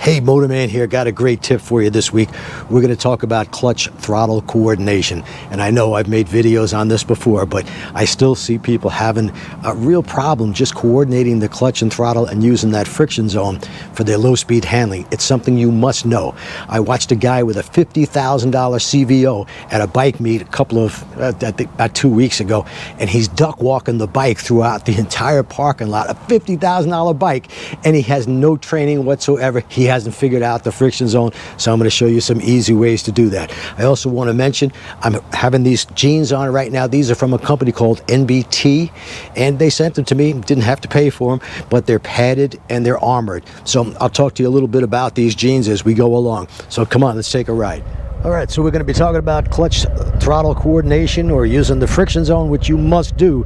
Hey, Motorman here. Got a great tip for you this week. We're going to talk about clutch throttle coordination. And I know I've made videos on this before, but I still see people having a real problem just coordinating the clutch and throttle and using that friction zone for their low-speed handling. It's something you must know. I watched a guy with a $50,000 CVO at a bike meet about 2 weeks ago, and he's duck walking the bike throughout the entire parking lot, a $50,000 bike, and he has no training whatsoever. He hasn't figured out the friction zone, so I'm going to show you some easy ways to do that. I also want to mention I'm having these jeans on right now. These are from a company called NBT, and they sent them to me. Didn't have to pay for them, but they're padded and they're armored. So I'll talk to you a little bit about these jeans as we go along. So come on, let's take a ride. All right, so we're going to be talking about clutch throttle coordination, or using the friction zone, which you must do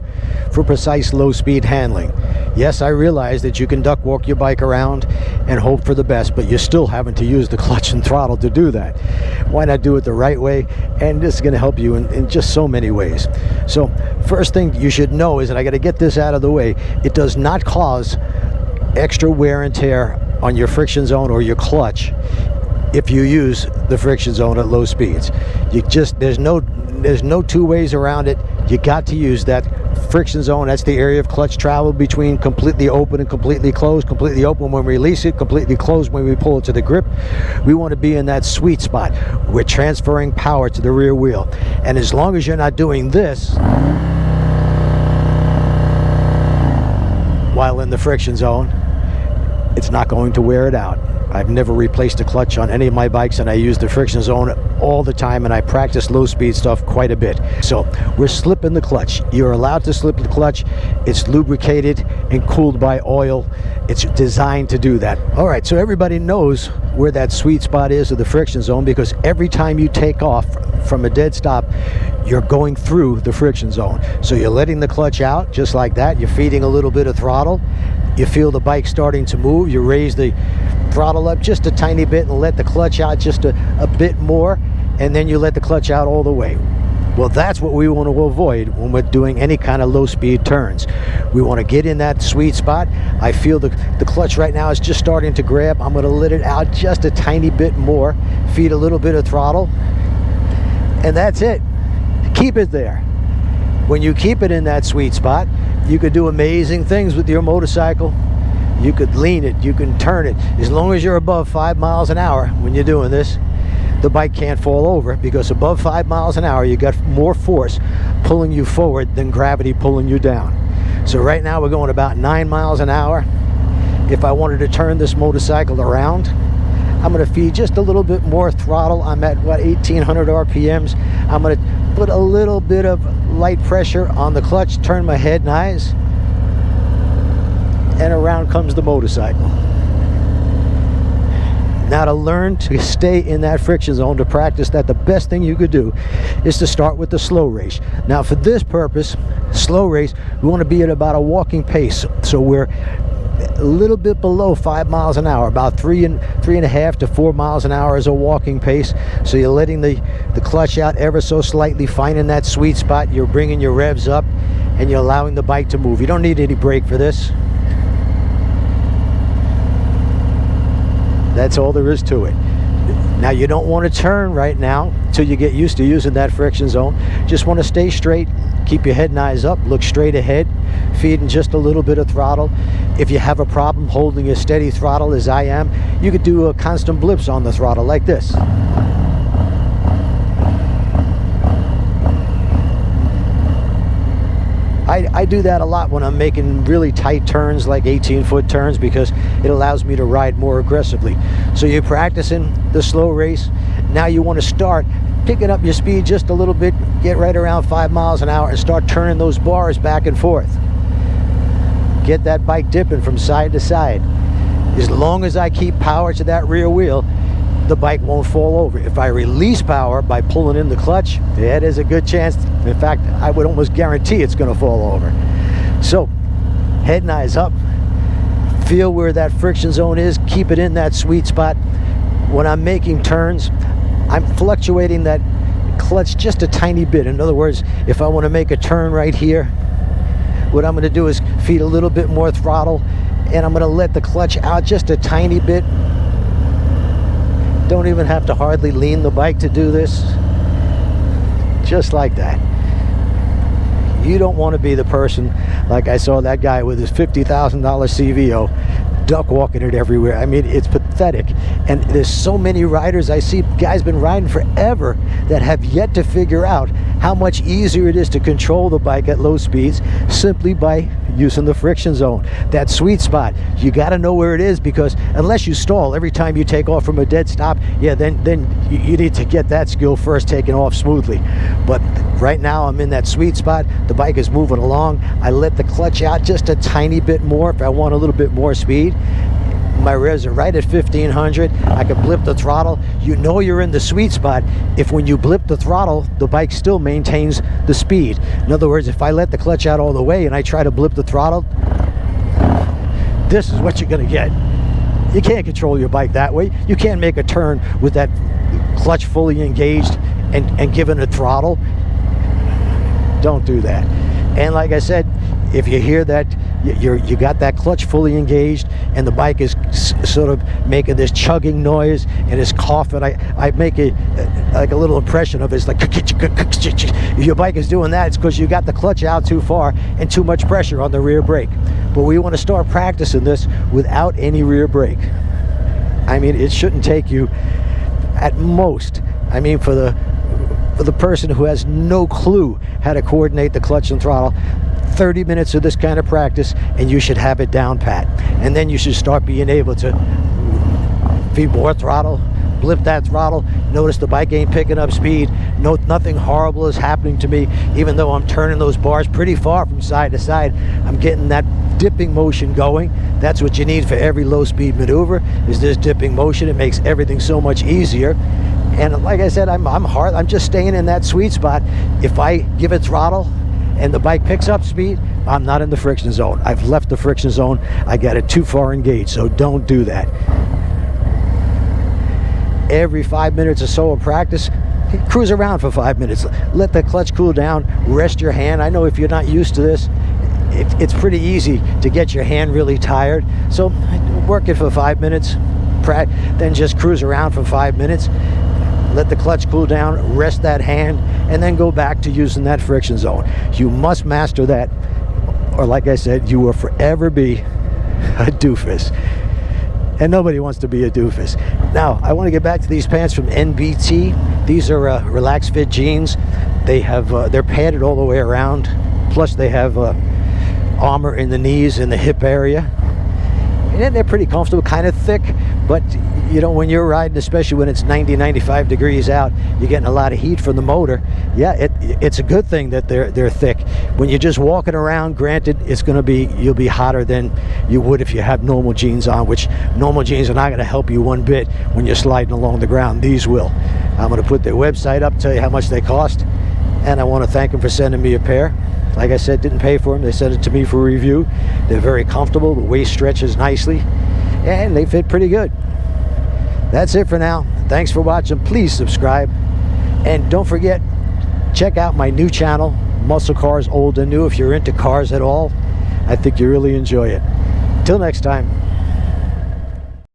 for precise low-speed handling. Yes, I realize that you can duck walk your bike around and hope for the best, but you're still having to use the clutch and throttle to do that. Why not do it the right way? And this is going to help you in just so many ways. So first thing you should know is, and I got to get this out of the way, it does not cause extra wear and tear on your friction zone or your clutch if you use the friction zone at low speeds. There's no two ways around it. You got to use that friction zone. That's the area of clutch travel between completely open and completely closed. Completely open when we release it, completely closed when we pull it to the grip. We want to be in that sweet spot. We're transferring power to the rear wheel. And as long as you're not doing this while in the friction zone, it's not going to wear it out. I've never replaced a clutch on any of my bikes, and I use the friction zone all the time, and I practice low-speed stuff quite a bit. So we're slipping the clutch. You're allowed to slip the clutch. It's lubricated and cooled by oil. It's designed to do that. All right, so everybody knows where that sweet spot is of the friction zone, because every time you take off from a dead stop, you're going through the friction zone. So you're letting the clutch out just like that. You're feeding a little bit of throttle. You feel the bike starting to move. You raise the throttle up just a tiny bit and let the clutch out just a bit more, and then you let the clutch out all the way. Well, that's what we want to avoid when we're doing any kind of low-speed turns. We want to get in that sweet spot. I feel the clutch right now is just starting to grab. I'm going to let it out just a tiny bit more, feed a little bit of throttle, and that's it. Keep it there. When you keep it in that sweet spot, you could do amazing things with your motorcycle. You could lean it, you can turn it. As long as you're above 5 miles an hour when you're doing this, the bike can't fall over, because above 5 miles an hour, you got more force pulling you forward than gravity pulling you down. So right now we're going about 9 miles an hour. If I wanted to turn this motorcycle around, I'm going to feed just a little bit more throttle. I'm at, 1800 RPMs. I'm going to put a little bit of light pressure on the clutch, turn my head and eyes, and around comes the motorcycle. Now, to learn to stay in that friction zone, to practice that, the best thing you could do is to start with the slow race. Now, for this purpose, slow race, we want to be at about a walking pace. So we're a little bit below 5 miles an hour, about 3.5 to 4 miles an hour is a walking pace. So you're letting the clutch out ever so slightly, finding that sweet spot. You're bringing your revs up, and you're allowing the bike to move. You don't need any brake for this. That's all there is to it. Now, you don't want to turn right now till you get used to using that friction zone. Just want to stay straight, keep your head and eyes up, look straight ahead, feeding just a little bit of throttle. If you have a problem holding a steady throttle, as I am, you could do a constant blips on the throttle like this. I do that a lot when I'm making really tight turns, like 18-foot turns, because it allows me to ride more aggressively. So you're practicing the slow race. Now you want to start picking up your speed just a little bit, get right around 5 miles an hour, and start turning those bars back and forth. Get that bike dipping from side to side. As long as I keep power to that rear wheel, the bike won't fall over. If I release power by pulling in the clutch, yeah, there's a good chance. In fact, I would almost guarantee it's going to fall over. So, head and eyes up. Feel where that friction zone is. Keep it in that sweet spot. When I'm making turns, I'm fluctuating that clutch just a tiny bit. In other words, if I want to make a turn right here, what I'm going to do is feed a little bit more throttle, and I'm going to let the clutch out just a tiny bit, Don't even have to hardly lean the bike to do this. Just like that. You don't want to be the person, like I saw that guy with his $50,000 CVO, duck walking it everywhere. I mean, it's pathetic. And there's so many riders, I see guys been riding forever that have yet to figure out how much easier it is to control the bike at low speeds simply by using the friction zone. That sweet spot, you got to know where it is, because unless you stall every time you take off from a dead stop, yeah, then you need to get that skill first taken off smoothly. But right now I'm in that sweet spot. The bike is moving along. I let the clutch out just a tiny bit more if I want a little bit more speed. My revs are right at 1500. I can blip the throttle. You know you're in the sweet spot if when you blip the throttle, the bike still maintains the speed. In other words, if I let the clutch out all the way and I try to blip the throttle, this is what you're going to get. You can't control your bike that way. You can't make a turn with that clutch fully engaged and given a throttle. Don't do that. And like I said, if you hear that you got that clutch fully engaged and the bike is sort of making this chugging noise and is coughing, I make like a little impression of it. It's like, if your bike is doing that, it's because you got the clutch out too far and too much pressure on the rear brake. But we want to start practicing this without any rear brake. I mean, it shouldn't take you at most, I mean, for the person who has no clue how to coordinate the clutch and throttle, 30 minutes of this kind of practice and you should have it down pat. And then you should start being able to feed more throttle, blip that throttle, notice the bike ain't picking up speed, nothing horrible is happening to me, even though I'm turning those bars pretty far from side to side. I'm getting that dipping motion going. That's what you need for every low speed maneuver, is this dipping motion. It makes everything so much easier. And like I said, I'm just staying in that sweet spot. If I give it throttle and the bike picks up speed, I'm not in the friction zone. I've left the friction zone. I got it too far engaged, so don't do that. Every 5 minutes or so of practice, cruise around for 5 minutes. Let the clutch cool down, rest your hand. I know if you're not used to this, it's pretty easy to get your hand really tired. So work it for 5 minutes, then just cruise around for 5 minutes. Let the clutch cool down, rest that hand, and then go back to using that friction zone. You must master that, or like I said, you will forever be a doofus. And nobody wants to be a doofus. Now, I want to get back to these pants from NBT. These are Relax Fit jeans. They have they're padded all the way around. Plus, they have armor in the knees and the hip area. And they're pretty comfortable, kind of thick, but you know, when you're riding, especially when it's 90-95 degrees out, you're getting a lot of heat from the motor. Yeah, it's a good thing that they're thick. When you're just walking around, granted, you'll be hotter than you would if you have normal jeans on, which normal jeans are not going to help you one bit when you're sliding along the ground. These will. I'm going to put their website up, tell you how much they cost, and I want to thank them for sending me a pair. Like I said, didn't pay for them. They sent it to me for review. They're very comfortable. The waist stretches nicely, and they fit pretty good. That's it for now. Thanks for watching. Please subscribe. And don't forget, check out my new channel, Muscle Cars Old and New. If you're into cars at all, I think you really enjoy it. Till next time.